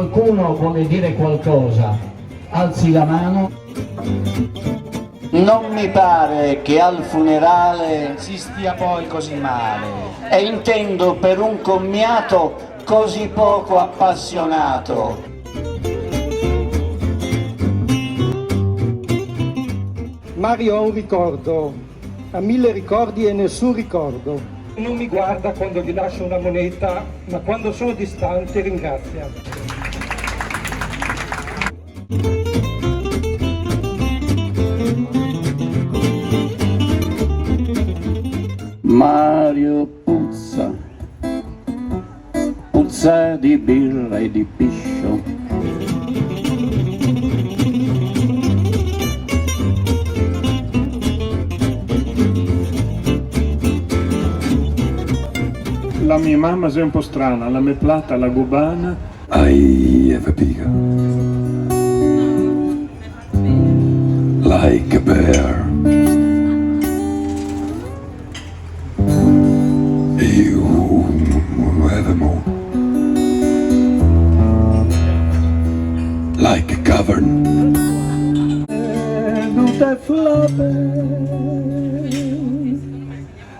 qualcuno vuole dire qualcosa, alzi la mano. Non mi pare che al funerale si stia poi così male, e intendo per un commiato così poco appassionato. Mario ha un ricordo, ha 1000 ricordi e nessun ricordo. Non mi guarda quando gli lascio una moneta, ma quando sono distante ringrazia. Mario puzza, puzza di birra e di piscio. La mia mamma è un po' strana, la mia plata, la cubana. I have a pig. Like a bear. You have a moon. Like a cavern. Tutte flappe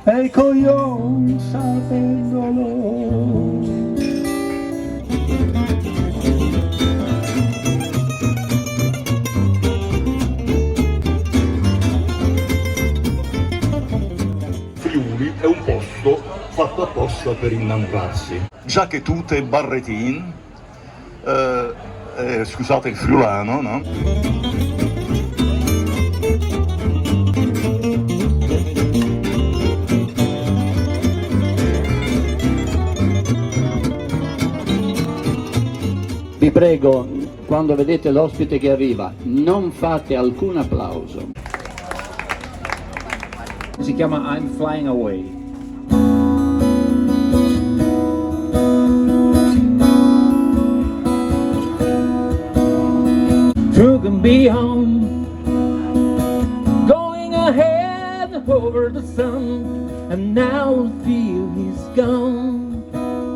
e il coglione sapendolo. Friuli è un posto fatto apposta per innamorarsi. Già che tutte barretin, scusate il friulano, no? Vi prego, quando vedete l'ospite che arriva, non fate alcun applauso. Si chiama I'm Flying Away. You can be home, going ahead over the sun, and now the fear is gone,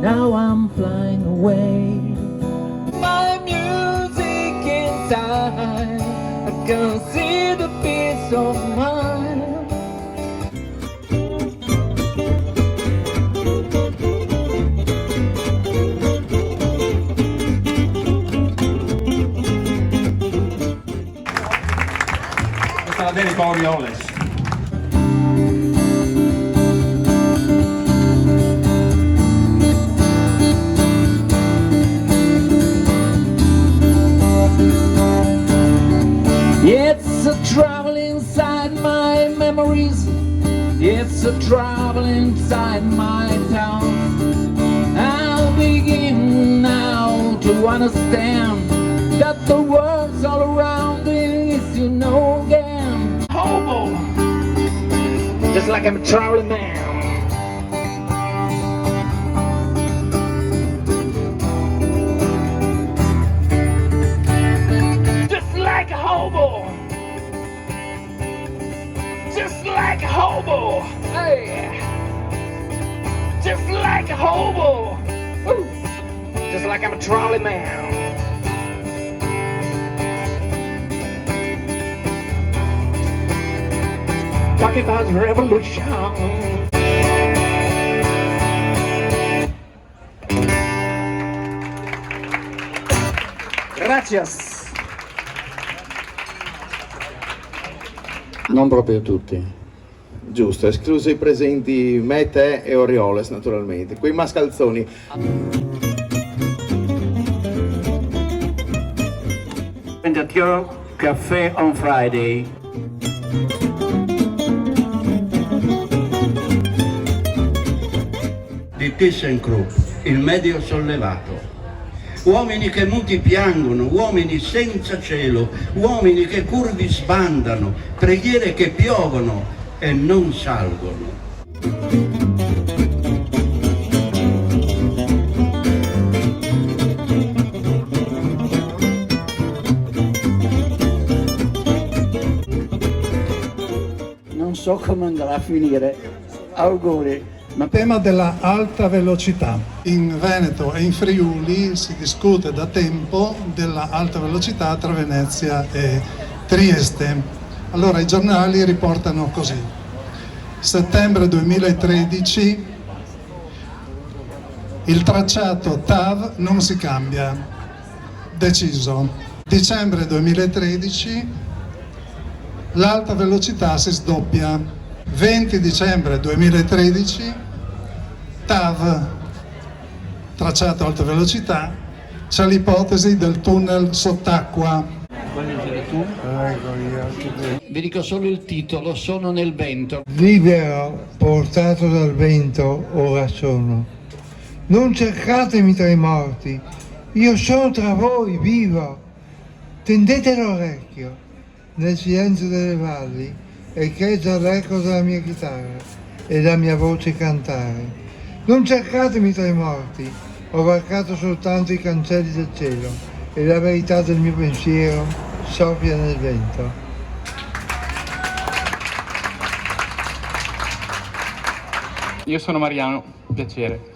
now I'm flying away. My music inside, I can see the peace of mind. Questa la dedico a Orioles. It's a travel inside my memories, it's a travel inside my thoughts. I'll begin now to understand that the world's all around is, you know, again. Hobo, just like I'm a traveling man. Just like a hobo. Just like a hobo, hey. Just like a hobo, ooh. Just like I'm a trolley man. Talking about revolution. Gracias. Non proprio tutti. Giusto, esclusi i presenti me, te e Orioles naturalmente, quei mascalzoni. And at your cafe on Friday. Di ThyssenKrupp, il medio sollevato. Uomini che muti piangono, uomini senza cielo, uomini che curvi sbandano, preghiere che piovono e non salgono. Non so come andrà a finire. Auguri. Tema della alta velocità. In Veneto e in Friuli si discute da tempo della alta velocità tra Venezia e Trieste. Allora i giornali riportano così: settembre 2013, il tracciato TAV non si cambia, deciso. Dicembre 2013, l'alta velocità si sdoppia. 20 dicembre 2013, TAV, tracciato alta velocità, c'è l'ipotesi del tunnel sott'acqua. Vi dico solo il titolo, Sono nel vento. Libero, portato dal vento, ora sono. Non cercatemi tra i morti, io sono tra voi, vivo. Tendete l'orecchio, nel silenzio delle valli, echeggia l'eco della mia chitarra e la mia voce cantare. Non cercatemi tra i morti, ho varcato soltanto i cancelli del cielo e la verità del mio pensiero soffia nel vento. Io sono Mariano, piacere.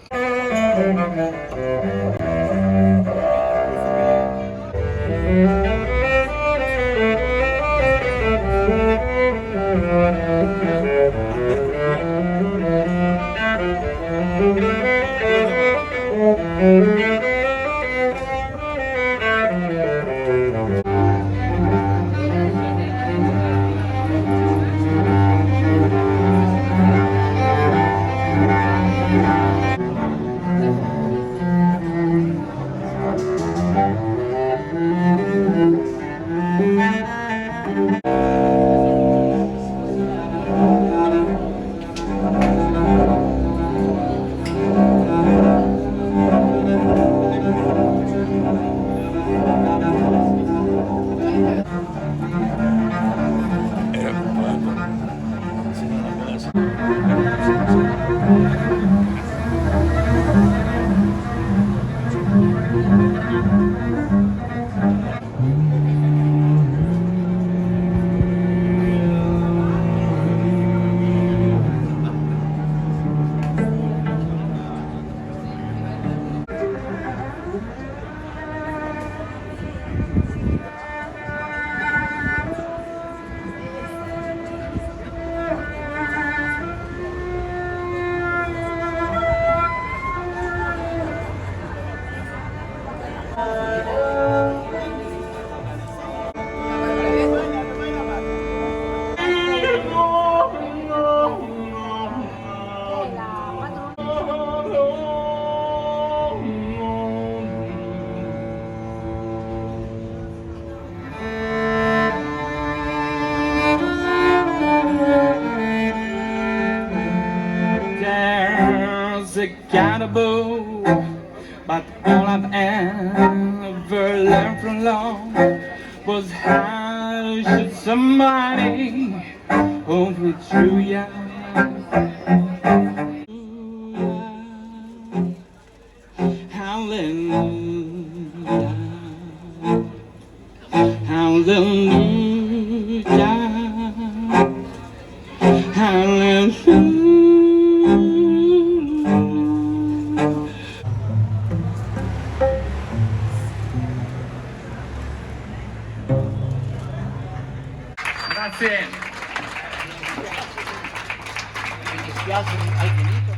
A cannibal, but all I've ever learned from love was how to shoot somebody over true, yeah. Hallelujah, hallelujah, hallelujah. Grazie. Mi dispiace, hai finito?